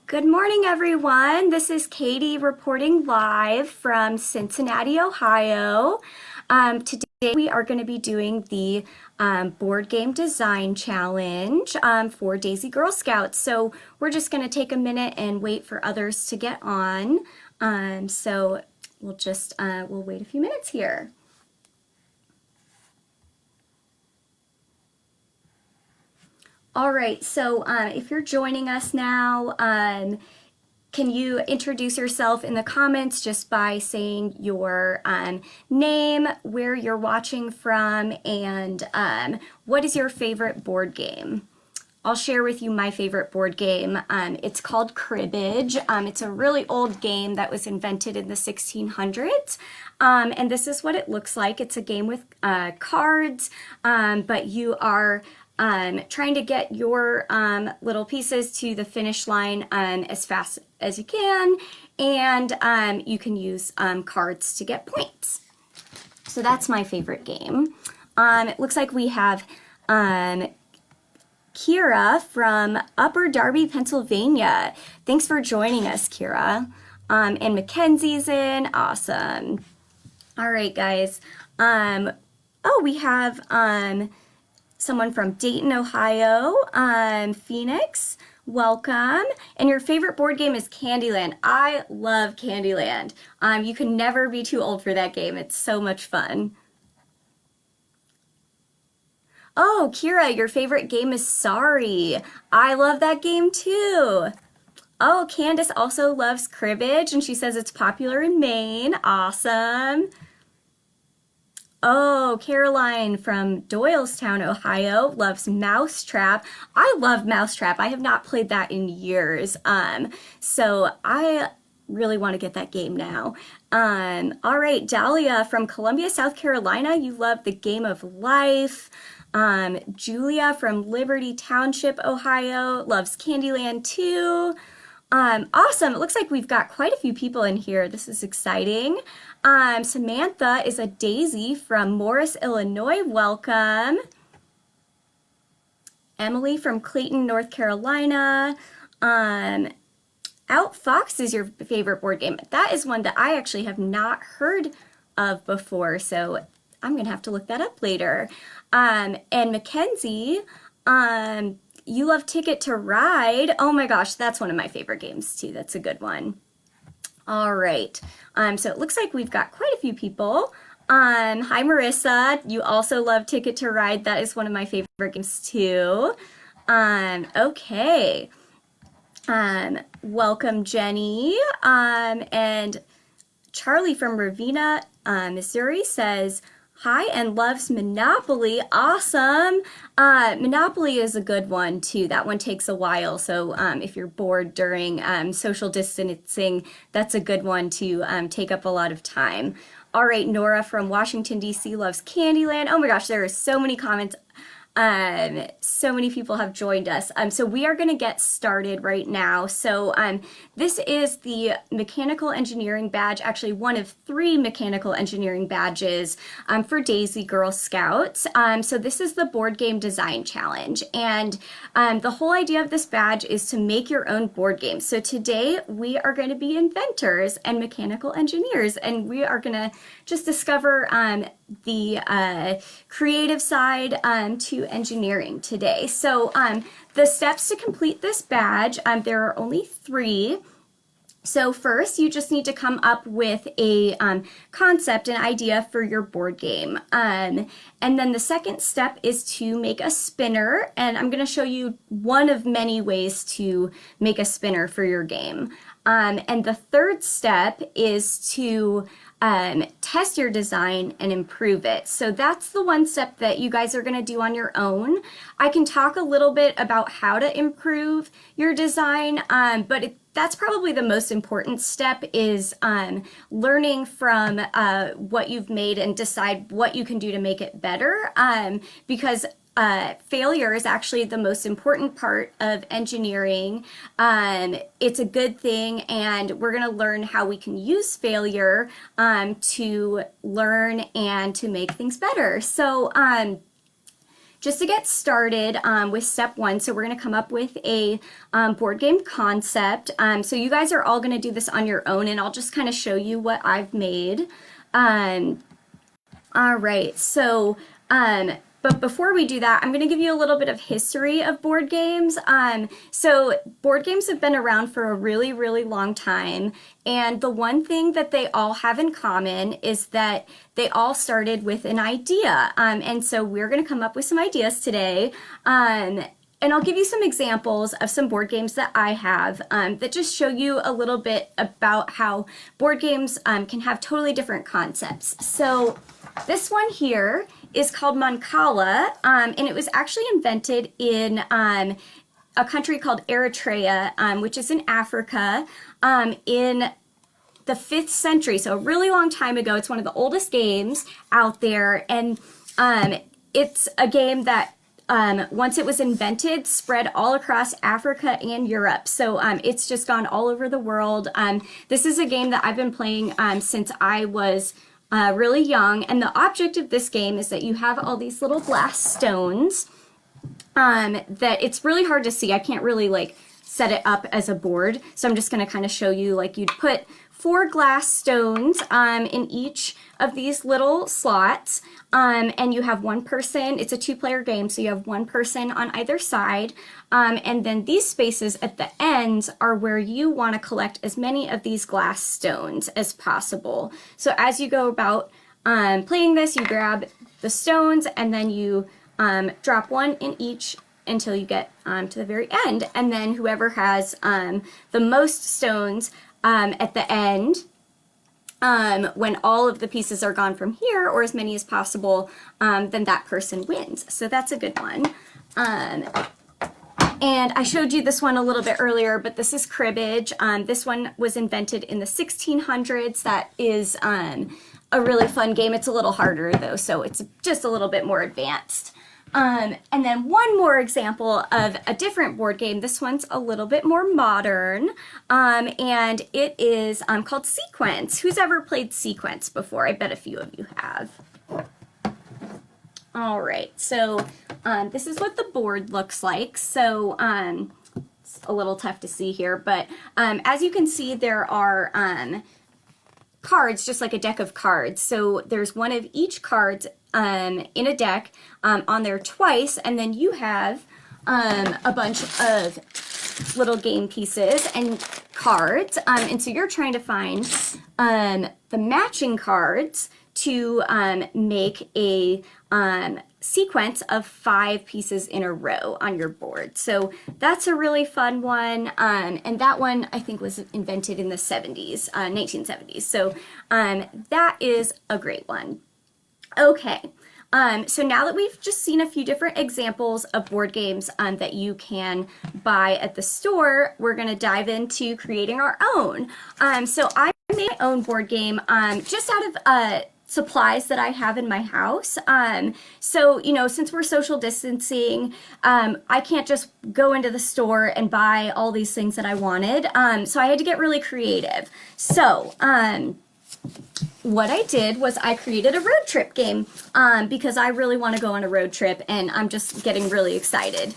Good morning, everyone. This is Katie reporting live from Cincinnati, Ohio. Today we are going to be doing the board game design challenge for Daisy Girl Scouts. So we're just going to take a minute and wait for others to get on. So we'll wait a few minutes here. All right, so if you're joining us now, can you introduce yourself in the comments just by saying your name, where you're watching from, and what is your favorite board game? I'll share with you my favorite board game. It's called Cribbage. It's a really old game that was invented in the 1600s. And this is what it looks like. It's a game with cards, but you are trying to get your little pieces to the finish line as fast as you can, and you can use cards to get points. So that's my favorite game. It looks like we have Kira from Upper Darby, Pennsylvania. Thanks for joining us, Kira. And Mackenzie's in. Awesome. All right, guys. We have someone from Dayton, Ohio. Phoenix, welcome. And your favorite board game is Candyland. I love Candyland. You can never be too old for that game. It's so much fun. Oh, Kira, your favorite game is Sorry. I love that game too. Oh, Candace also loves Cribbage, and she says it's popular in Maine. Awesome. Oh, Caroline from Doylestown, Ohio loves Mousetrap. I love Mousetrap. I have not played that in years. So I really want to get that game now. All right, Dahlia from Columbia, South Carolina, you love the Game of Life. Julia from Liberty Township, Ohio, loves Candyland too. Awesome. It looks like we've got quite a few people in here. This is exciting. Samantha is a Daisy from Morris, Illinois. Welcome. Emily from Clayton, North Carolina. Outfox is your favorite board game. That is one that I actually have not heard of before, so I'm going to have to look that up later. And Mackenzie, you love Ticket to Ride. Oh my gosh, that's one of my favorite games too. That's a good one. All right. So it looks like we've got quite a few people. Hi Marissa, you also love Ticket to Ride. That is one of my favorite games too. Okay. Welcome Jenny. And Charlie from Ravenna, Missouri says, hi, and loves Monopoly. Awesome. Monopoly is a good one too. That one takes a while. So if you're bored during social distancing, that's a good one to take up a lot of time. All right, Nora from Washington, D.C. loves Candyland. Oh my gosh, there are so many comments. So many people have joined us. So we are going to get started right now. So this is the mechanical engineering badge, actually one of 3 mechanical engineering badges for Daisy Girl Scouts. So this is the board game design challenge. And the whole idea of this badge is to make your own board games. So today we are going to be inventors and mechanical engineers, and we are going to just discover the creative side to engineering today. So the steps to complete this badge, there are only 3. So first, you just need to come up with a concept, an idea for your board game. And then the second step is to make a spinner, and I'm going to show you one of many ways to make a spinner for your game. And the third step is to test your design and improve it. So that's the one step that you guys are going to do on your own. I can talk a little bit about how to improve your design, but that's probably the most important step is learning from what you've made and decide what you can do to make it better, because failure is actually the most important part of engineering. It's a good thing, and we're going to learn how we can use failure to learn and to make things better. So just to get started with step one, so we're going to come up with a board game concept. So you guys are all going to do this on your own, and I'll just kind of show you what I've made. All right, so but before we do that, I'm going to give you a little bit of history of board games. So board games have been around for a really, really long time. And the one thing that they all have in common is that they all started with an idea. And so we're going to come up with some ideas today. And I'll give you some examples of some board games that I have that just show you a little bit about how board games can have totally different concepts. So this one here is called Mancala, and it was actually invented in a country called Eritrea, which is in Africa, in the 5th century, so a really long time ago. It's one of the oldest games out there, and it's a game that once it was invented, spread all across Africa and Europe. So it's just gone all over the world. This is a game that I've been playing since I was really young, and the object of this game is that you have all these little glass stones that it's really hard to see. I can't really like set it up as a board, so I'm just going to kind of show you, like, you'd put 4 glass stones in each of these little slots, and you have one person. It's a 2-player game, so you have one person on either side, and then these spaces at the ends are where you want to collect as many of these glass stones as possible. So as you go about playing this, you grab the stones and then you drop one in each until you get to the very end, and then whoever has the most stones at the end, when all of the pieces are gone from here, or as many as possible, then that person wins. So that's a good one. And I showed you this one a little bit earlier, but this is cribbage. This one was invented in the 1600s. That is a really fun game. It's a little harder though, so it's just a little bit more advanced. And then one more example of a different board game. This one's a little bit more modern, and it is called Sequence. Who's ever played Sequence before? I bet a few of you have. All right, so this is what the board looks like. So it's a little tough to see here, but as you can see, there are cards, just like a deck of cards. So there's one of each cards in a deck on there twice, and then you have a bunch of little game pieces and cards, and so you're trying to find the matching cards to make a sequence of 5 pieces in a row on your board. So that's a really fun one, and that one I think was invented in the 70s, 1970s. So that is a great one. Okay, so now that we've just seen a few different examples of board games that you can buy at the store, we're going to dive into creating our own. So I made my own board game just out of supplies that I have in my house. So, you know, since we're social distancing, I can't just go into the store and buy all these things that I wanted. So I had to get really creative. So, what I did was I created a road trip game because I really want to go on a road trip, and I'm just getting really excited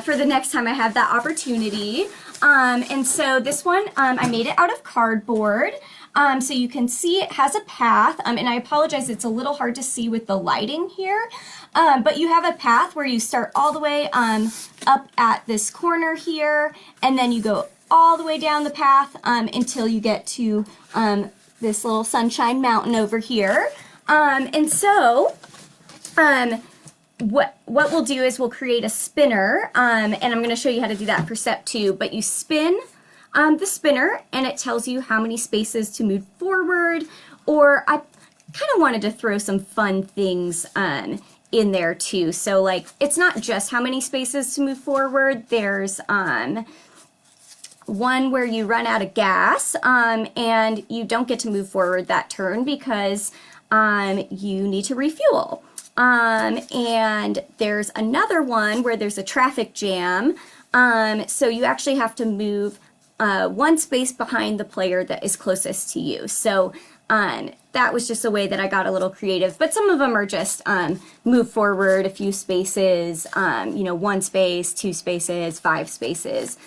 for the next time I have that opportunity. And so this one, I made it out of cardboard. So you can see it has a path, and I apologize, it's a little hard to see with the lighting here, but you have a path where you start all the way up at this corner here, and then you go all the way down the path until you get to this little sunshine mountain over here. And so what we'll do is we'll create a spinner, and I'm going to show you how to do that for step 2, but you spin the spinner, and it tells you how many spaces to move forward, or I kind of wanted to throw some fun things in there too. So like, it's not just how many spaces to move forward. There's one where you run out of gas, and you don't get to move forward that turn because you need to refuel. And there's another one where there's a traffic jam, so you actually have to move one space behind the player that is closest to you. So That was just a way that I got a little creative, but some of them are just move forward a few spaces, you know, 1 space, 2 spaces, 5 spaces,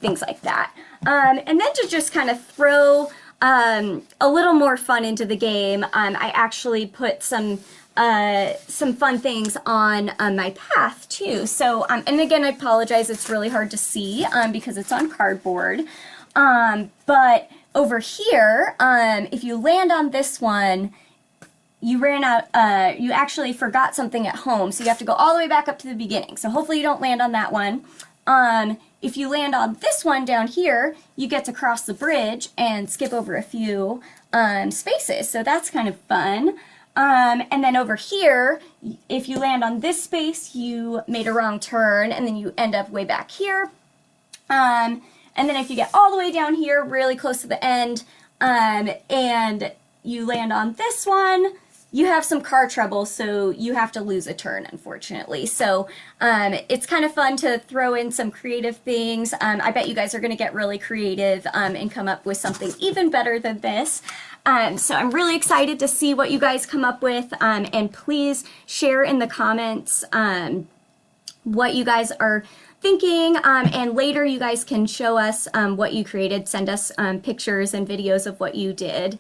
things like that. And then to just kind of throw a little more fun into the game, I actually put some fun things on my path too. So, and again, I apologize, it's really hard to see because it's on cardboard. But over here, if you land on this one, you ran out, you actually forgot something at home, so you have to go all the way back up to the beginning. So hopefully you don't land on that one. If you land on this one down here, you get to cross the bridge and skip over a few spaces, so that's kind of fun. And then over here, if you land on this space, you made a wrong turn, and then you end up way back here. And then if you get all the way down here, really close to the end, and you land on this one, you have some car trouble, so you have to lose a turn, unfortunately. So it's kind of fun to throw in some creative things. I bet you guys are going to get really creative and come up with something even better than this. So I'm really excited to see what you guys come up with, and please share in the comments what you guys are thinking, and later you guys can show us what you created, send us pictures and videos of what you did.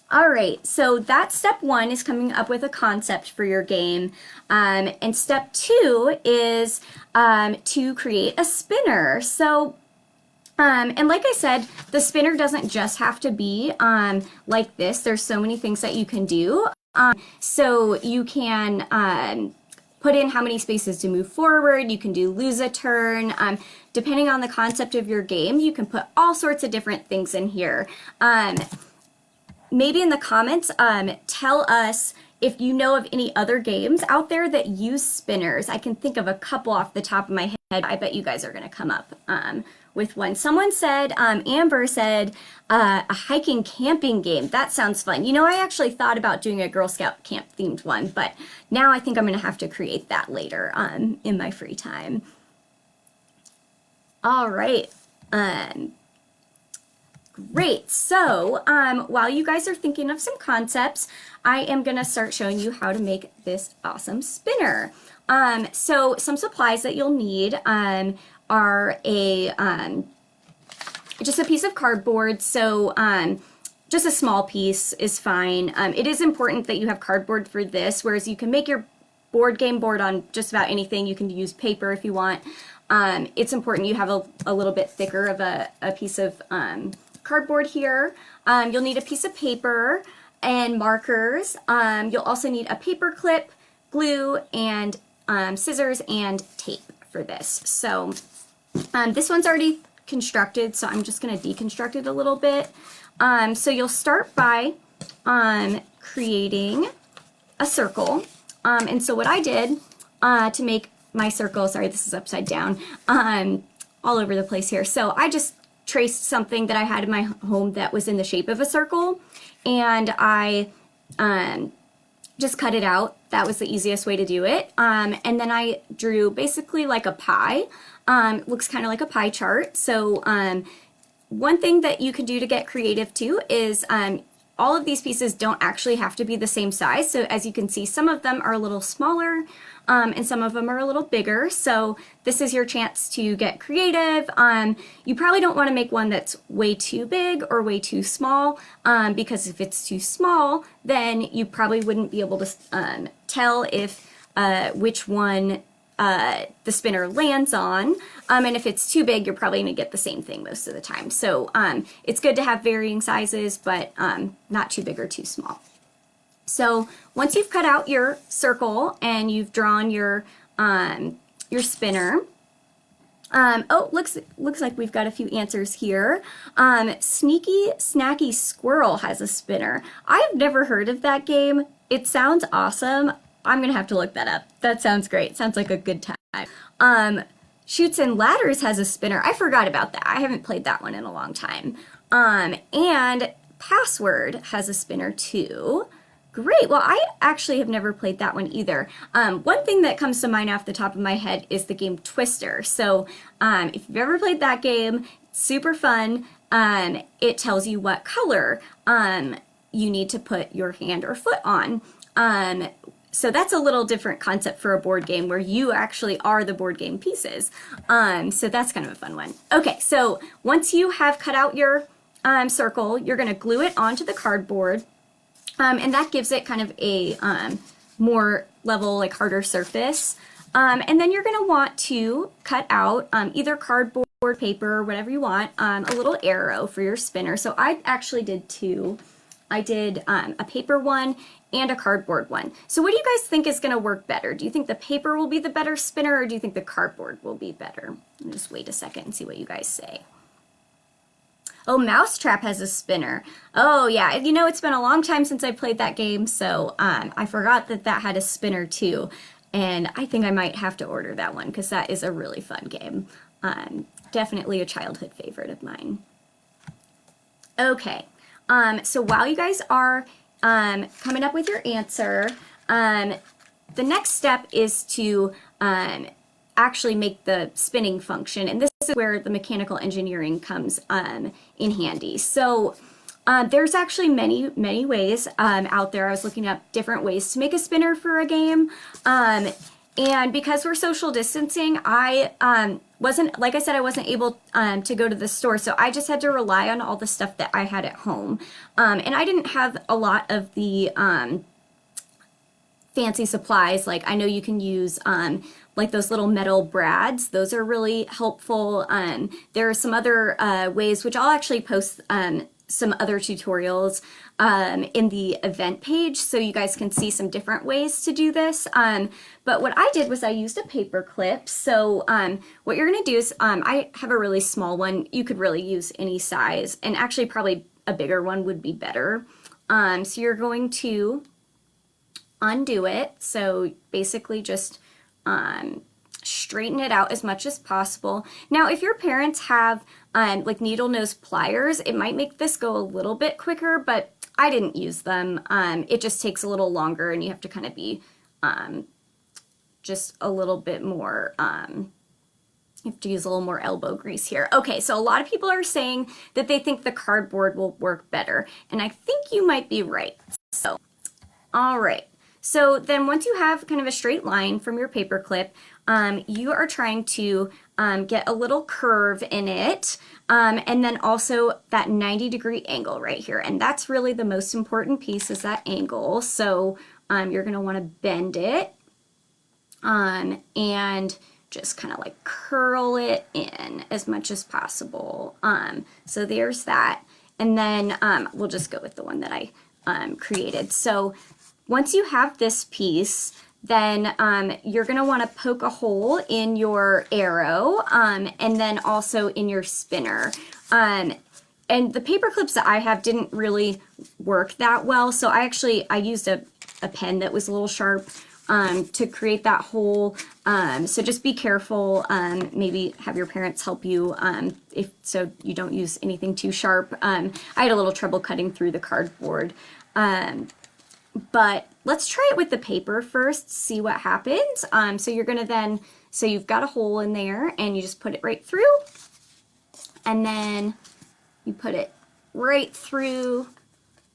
All right, so that's step 1 is coming up with a concept for your game, and step 2 is to create a spinner. So and like I said, the spinner doesn't just have to be like this. There's so many things that you can do. So you can put in how many spaces to move forward. You can do lose a turn. Depending on the concept of your game, you can put all sorts of different things in here. Maybe in the comments, tell us if you know of any other games out there that use spinners. I can think of a couple off the top of my head. I bet you guys are going to come up with one. Someone said, Amber said, a hiking camping game. That sounds fun. You know, I actually thought about doing a Girl Scout camp themed one, but now I think I'm going to have to create that later in my free time. All right. Great. So while you guys are thinking of some concepts, I am going to start showing you how to make this awesome spinner. So some supplies that you'll need are just a piece of cardboard. So just a small piece is fine. It is important that you have cardboard for this, whereas you can make your board game board on just about anything. You can use paper if you want. It's important you have a little bit thicker of a piece of cardboard here. You'll need a piece of paper and markers. You'll also need a paper clip, glue, and scissors and tape for this. So this one's already constructed, so I'm just going to deconstruct it a little bit. So you'll start by creating a circle. And so what I did to make my circle, sorry, this is upside down, all over the place here. So I just traced something that I had in my home that was in the shape of a circle, and I just cut it out. That was the easiest way to do it. And then I drew basically like a pie. Looks kind of like a pie chart. So one thing that you can do to get creative too is all of these pieces don't actually have to be the same size. So as you can see, some of them are a little smaller and some of them are a little bigger. So this is your chance to get creative. You probably don't want to make one that's way too big or way too small, because if it's too small, then you probably wouldn't be able to tell if which one the spinner lands on, and if it's too big, you're probably going to get the same thing most of the time. So it's good to have varying sizes, but not too big or too small. So once you've cut out your circle and you've drawn your spinner, oh, looks like we've got a few answers here. Sneaky Snacky Squirrel has a spinner. I've never heard of that game. It sounds awesome. I'm going to have to look that up. That sounds great. Sounds like a good time. Shoots and Ladders has a spinner. I forgot about that. I haven't played that one in a long time. And Password has a spinner too. Great. Well, I actually have never played that one either. One thing that comes to mind off the top of my head is the game Twister. So if you've ever played that game, it's super fun. It tells you what color you need to put your hand or foot on. So that's a little different concept for a board game where you actually are the board game pieces. So that's kind of a fun one. Okay, so once you have cut out your circle, you're going to glue it onto the cardboard. And that gives it kind of a more level, like harder surface. And then you're going to want to cut out either cardboard, paper, whatever you want, a little arrow for your spinner. So I actually did two. I did a paper one and a cardboard one. So what do you guys think is going to work better? Do you think the paper will be the better spinner, or do you think the cardboard will be better? I'll just wait a second and see what you guys say. Oh, Mousetrap has a spinner. Oh, yeah. You know, it's been a long time since I played that game, so I forgot that that had a spinner too. And I think I might have to order that one because that is a really fun game. Definitely a childhood favorite of mine. Okay. So while you guys are coming up with your answer, the next step is to actually make the spinning function, and this is where the mechanical engineering comes in handy. So there's actually many ways out there. I was looking up different ways to make a spinner for a game, and because we're social distancing, I wasn't, like I said, I wasn't able to go to the store, so I just had to rely on all the stuff that I had at home, and I didn't have a lot of the fancy supplies. Like I know you can use like those little metal brads. Those are really helpful. There are some other ways, which I'll actually post some other tutorials in the event page so you guys can see some different ways to do this. But what I did was I used a paper clip. So what you're gonna do is, I have a really small one. You could really use any size, and actually probably a bigger one would be better. So you're going to undo it. So basically just straighten it out as much as possible. Now, if your parents have like needle nose pliers, it might make this go a little bit quicker, but I didn't use them. It just takes a little longer, and you have to kind of be just a little bit more, you have to use a little more elbow grease here. Okay, so a lot of people are saying that they think the cardboard will work better, and I think you might be right. So, all right. So then once you have kind of a straight line from your paper clip, you are trying to get a little curve in it, and then also that 90-degree angle right here. And that's really the most important piece, is that angle. So you're going to want to bend it and just kind of like curl it in as much as possible. So there's that. And then we'll just go with the one that I created. So once you have this piece, then you're going to want to poke a hole in your arrow, and then also in your spinner. And the paper clips that I have didn't really work that well, so I used a pen that was a little sharp to create that hole. So just be careful. Maybe have your parents help you if so you don't use anything too sharp. I had a little trouble cutting through the cardboard. But let's try it with the paper first, see what happens. So you're gonna then, so you've got a hole in there, and you just put it right through, and then you put it right through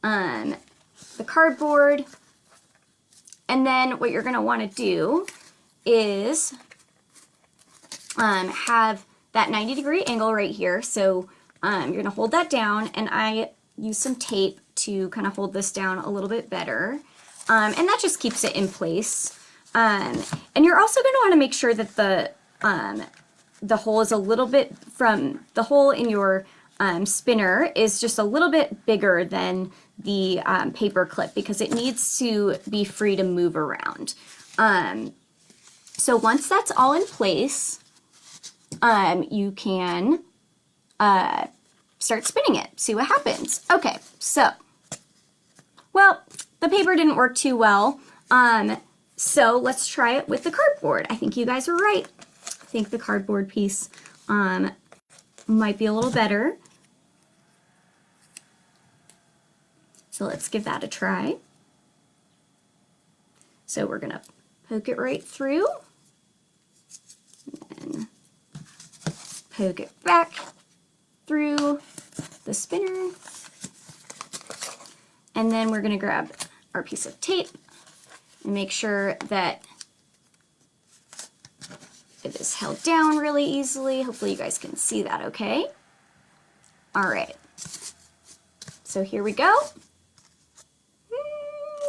the cardboard. And then what you're gonna wanna do is have that 90-degree angle right here. So you're gonna hold that down, and I use some tape to kind of hold this down a little bit better. And that just keeps it in place. And you're also going to want to make sure that the hole is a little bit from the hole in your spinner is just a little bit bigger than the paper clip, because it needs to be free to move around. So once that's all in place, you can start spinning it, see what happens. Okay, so, well, the paper didn't work too well, so let's try it with the cardboard. I think you guys are right. I think the cardboard piece might be a little better. So let's give that a try. So we're going to poke it right through and poke it back through the spinner. And then we're going to grab our piece of tape and make sure that it is held down really easily. Hopefully you guys can see that okay. All right. So here we go.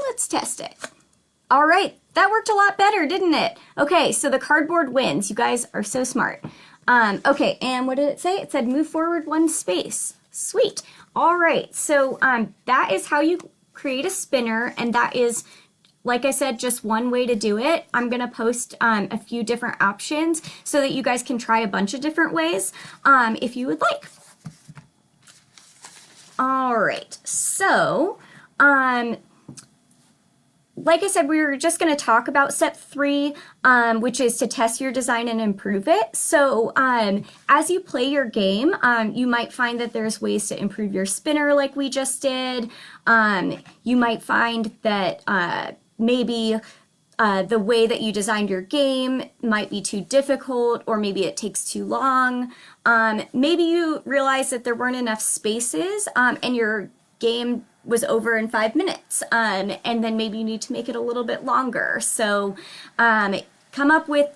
Let's test it. All right, that worked a lot better, didn't it? Okay, so the cardboard wins. You guys are so smart. Okay, and what did it say? It said move forward one space. Sweet. All right, so that is how you create a spinner, and that is, like I said, just one way to do it. I'm gonna post a few different options so that you guys can try a bunch of different ways if you would like. All right, so like I said, we were just going to talk about step 3, which is to test your design and improve it. So as you play your game, you might find that there's ways to improve your spinner like we just did. You might find that maybe the way that you designed your game might be too difficult, or maybe it takes too long. Maybe you realize that there weren't enough spaces and your game was over in 5 minutes, and then maybe you need to make it a little bit longer. So come up with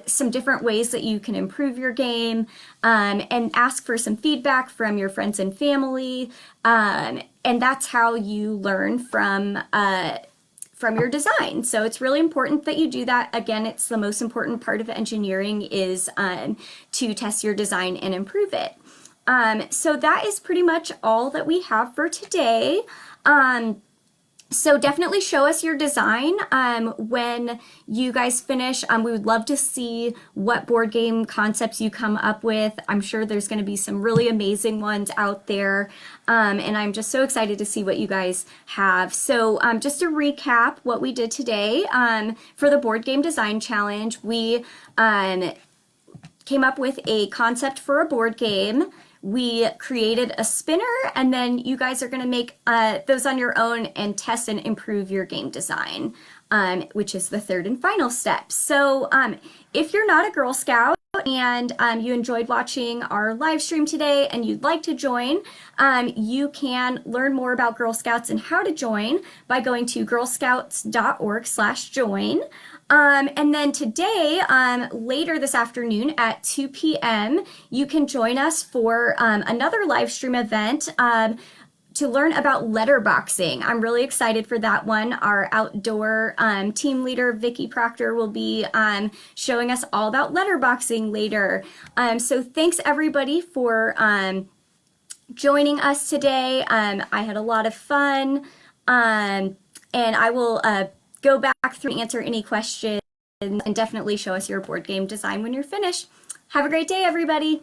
some different ways that you can improve your game, and ask for some feedback from your friends and family, and that's how you learn from your design. So it's really important that you do that. Again, it's the most important part of engineering is to test your design and improve it. So that is pretty much all that we have for today. So definitely show us your design when you guys finish. We would love to see what board game concepts you come up with. I'm sure there's going to be some really amazing ones out there, and I'm just so excited to see what you guys have. So just to recap what we did today, for the Board Game Design Challenge, we came up with a concept for a board game. We created a spinner, and then you guys are going to make those on your own and test and improve your game design, which is the third and final step. So if you're not a Girl Scout and you enjoyed watching our live stream today and you'd like to join, you can learn more about Girl Scouts and how to join by going to girlscouts.org/join. And then today, later this afternoon at 2 p.m., you can join us for another live stream event to learn about letterboxing. I'm really excited for that one. Our outdoor team leader, Vicki Proctor, will be showing us all about letterboxing later. So thanks everybody for joining us today. I had a lot of fun, and I will go back through and answer any questions, and definitely show us your board game design when you're finished. Have a great day, everybody.